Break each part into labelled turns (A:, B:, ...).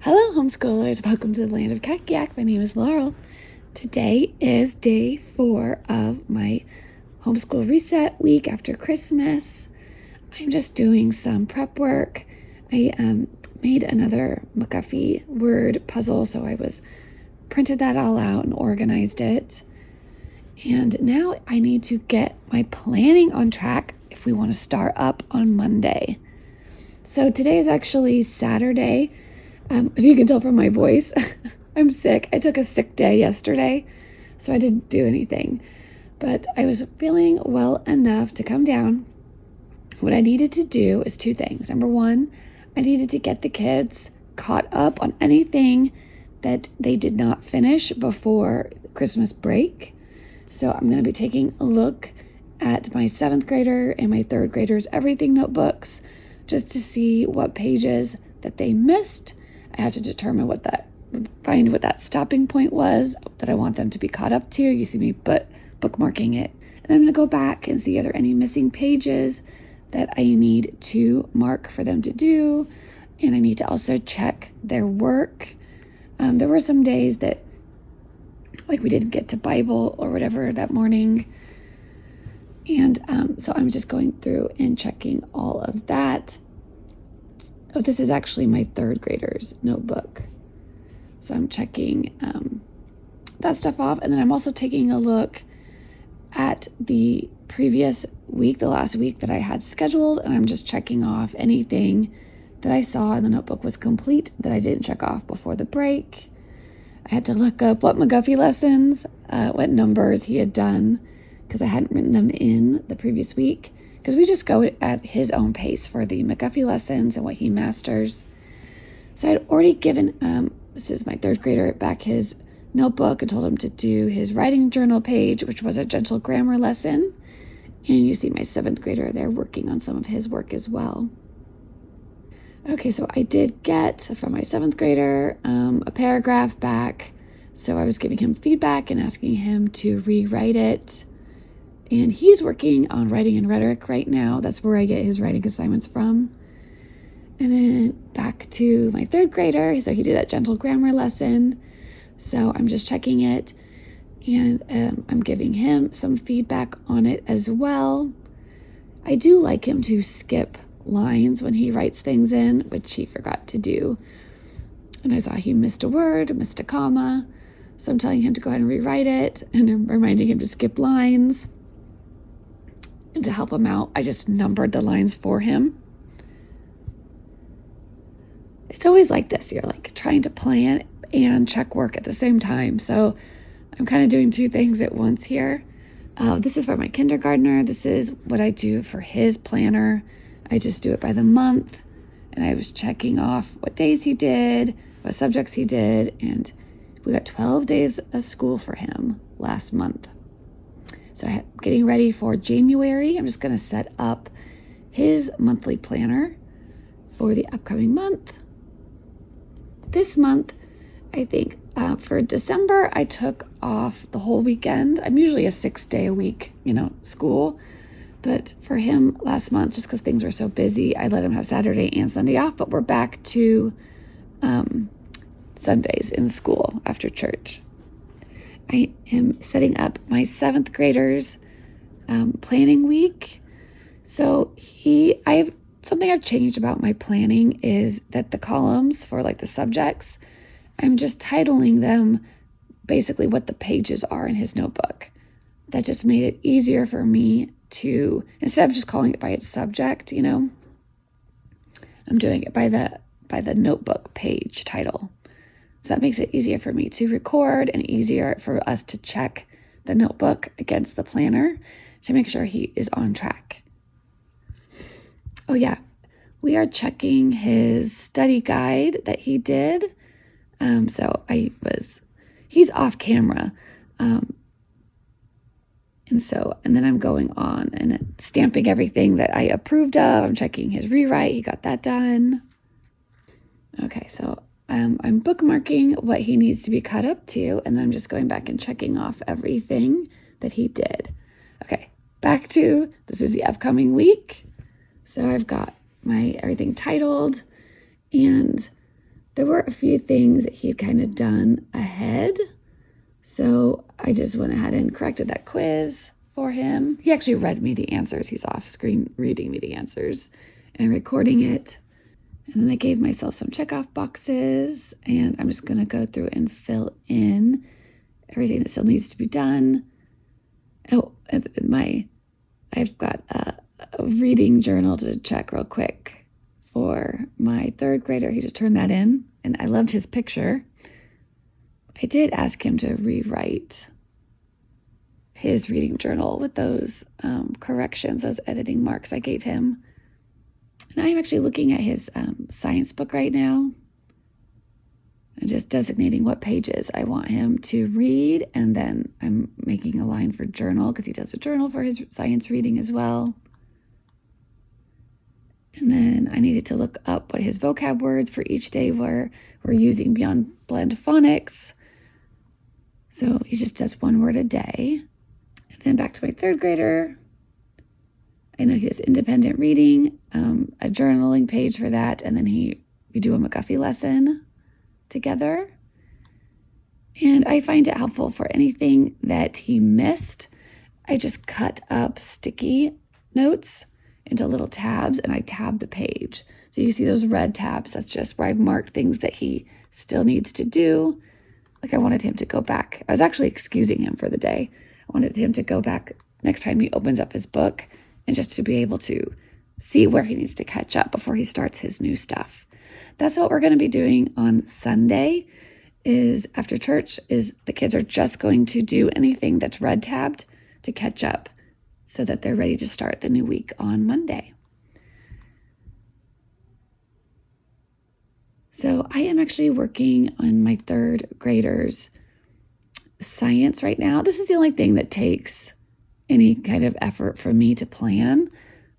A: Hello, homeschoolers. Welcome to the land of Kakiak. My name is Laurel. Today is day 4 of my homeschool reset week after Christmas. I'm just doing some prep work. I made another McGuffey word puzzle, so I printed that all out and organized it. And now I need to get my planning on track if we want to start up on Monday. So today is actually Saturday. If you can tell from my voice, I'm sick. I took a sick day yesterday, so I didn't do anything. But I was feeling well enough to come down. What I needed to do is 2 things. Number 1, I needed to get the kids caught up on anything that they did not finish before Christmas break. So I'm going to be taking a look at my 7th grader and my 3rd graders' everything notebooks just to see what pages that they missed. I have to determine find what that stopping point was that I want them to be caught up to. You see me bookmarking it. And I'm going to go back and see are there any missing pages that I need to mark for them to do. And I need to also check their work. There were some days that we didn't get to Bible or whatever that morning. And so I'm just going through and checking all of that. Oh, this is actually my 3rd grader's notebook. So I'm checking that stuff off. And then I'm also taking a look at the previous week, the last week that I had scheduled. And I'm just checking off anything that I saw in the notebook was complete that I didn't check off before the break. I had to look up what McGuffey lessons, what numbers he had done, because I hadn't written them in the previous week. Because we just go at his own pace for the McGuffey lessons and what he masters. So I'd already given, this is my 3rd grader, back his notebook and told him to do his writing journal page, which was a gentle grammar lesson. And you see my 7th grader there working on some of his work as well. Okay, so I did get from my 7th grader a paragraph back. So I was giving him feedback and asking him to rewrite it. And he's working on writing and rhetoric right now. That's where I get his writing assignments from. And then back to my 3rd grader. So he did that gentle grammar lesson. So I'm just checking it. And I'm giving him some feedback on it as well. I do like him to skip lines when he writes things in, which he forgot to do. And I saw he missed a word, missed a comma. So I'm telling him to go ahead and rewrite it. And I'm reminding him to skip lines. And to help him out, I just numbered the lines for him. It's always like this. You're trying to plan and check work at the same time. So I'm kind of doing 2 things at once here. This is for my kindergartner. This is what I do for his planner. I just do it by the month. And I was checking off what days he did, what subjects he did. And we got 12 days of school for him last month. So I'm getting ready for January. I'm just going to set up his monthly planner for the upcoming month. This month, I think for December, I took off the whole weekend. I'm usually a 6-day-a-week, school. But for him last month, just because things were so busy, I let him have Saturday and Sunday off. But we're back to Sundays in school after church. I am setting up my 7th graders planning week. So something I've changed about my planning is that the columns for the subjects, I'm just titling them basically what the pages are in his notebook. That just made it easier for me to, instead of just calling it by its subject, I'm doing it by the notebook page title. So that makes it easier for me to record and easier for us to check the notebook against the planner to make sure he is on track. Oh yeah, we are checking his study guide that he did. He's off camera. And then I'm going on and stamping everything that I approved of. I'm checking his rewrite. He got that done. Okay, so I'm bookmarking what he needs to be caught up to, and then I'm just going back and checking off everything that he did. Okay, back to, this is the upcoming week. So I've got my everything titled, and there were a few things that he had kind of done ahead. So I just went ahead and corrected that quiz for him. He actually read me the answers. He's off screen reading me the answers and recording it. And then I gave myself some checkoff boxes, and I'm just going to go through and fill in everything that still needs to be done. Oh, I've got a reading journal to check real quick for my third grader. He just turned that in, and I loved his picture. I did ask him to rewrite his reading journal with those corrections, those editing marks I gave him. And I'm actually looking at his science book right now and just designating what pages I want him to read. And then I'm making a line for journal because he does a journal for his science reading as well. And then I needed to look up what his vocab words for each day were. We're using Beyond Blend Phonics. So he just does one word a day. And then back to my third grader. I know he does independent reading, a journaling page for that, and then we do a McGuffey lesson together. And I find it helpful for anything that he missed. I just cut up sticky notes into little tabs, and I tab the page. So you see those red tabs, that's just where I've marked things that he still needs to do. Like I wanted him to go back. I was actually excusing him for the day. I wanted him to go back next time he opens up his book and just to be able to see where he needs to catch up before he starts his new stuff. That's what we're going to be doing on Sunday. Is after church is the kids are just going to do anything that's red tabbed to catch up so that they're ready to start the new week on Monday. So I am actually working on my third graders' science right now. This is the only thing that takes any kind of effort for me to plan,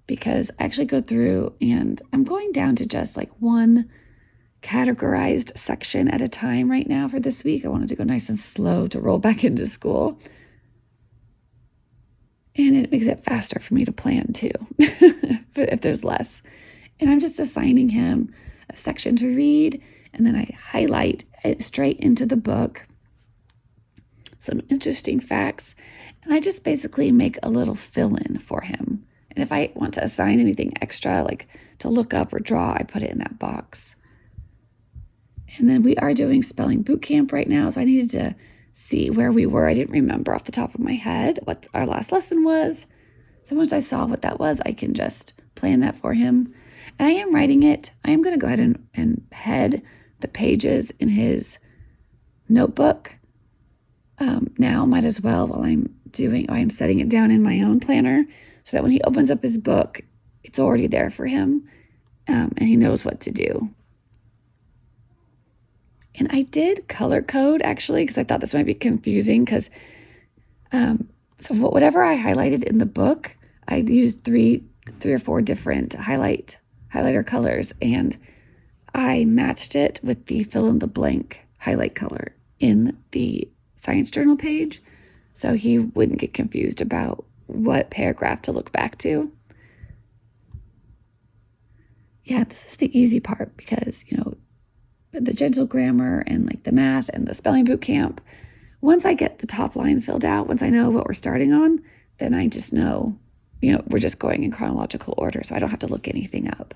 A: because I actually go through and I'm going down to just like one categorized section at a time right now for this week. I wanted to go nice and slow to roll back into school. And it makes it faster for me to plan too, if there's less. And I'm just assigning him a section to read, and then I highlight it straight into the book, some interesting facts, and I just basically make a little fill-in for him. And if I want to assign anything extra, like to look up or draw, I put it in that box. And then we are doing spelling boot camp right now, so I needed to see where we were. I didn't remember off the top of my head what our last lesson was. So once I saw what that was, I can just plan that for him. And I am writing it. I am going to go ahead and head the pages in his notebook now. Might as well while I'm setting it down in my own planner so that when he opens up his book, it's already there for him and he knows what to do. And I did color code actually because I thought this might be confusing because so whatever I highlighted in the book, I used three or four different highlighter colors, and I matched it with the fill in the blank highlight color in the science journal page so he wouldn't get confused about what paragraph to look back to. Yeah, this is the easy part because, the gentle grammar and like the math and the spelling boot camp, once I get the top line filled out, once I know what we're starting on, then I just know, we're just going in chronological order, so I don't have to look anything up.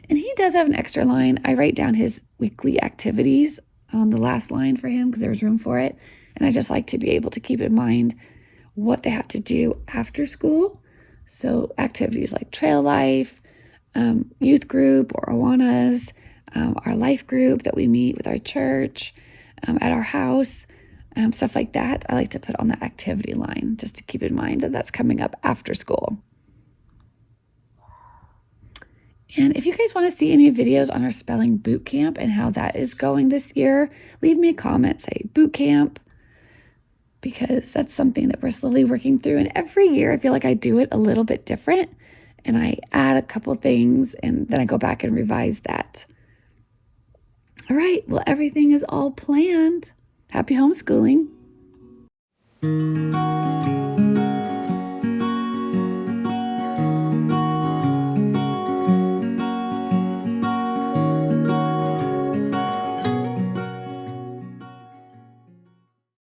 A: And he does have an extra line. I write down his weekly activities on the last line for him because there was room for it. And I just like to be able to keep in mind what they have to do after school. So activities like trail life, youth group or Awanas, our life group that we meet with our church, at our house, stuff like that. I like to put on the activity line just to keep in mind that that's coming up after school. And if you guys want to see any videos on our spelling boot camp and how that is going this year, leave me a comment, say boot camp, because that's something that we're slowly working through. And every year I feel like I do it a little bit different and I add a couple things and then I go back and revise that. All right, well, everything is all planned. Happy homeschooling.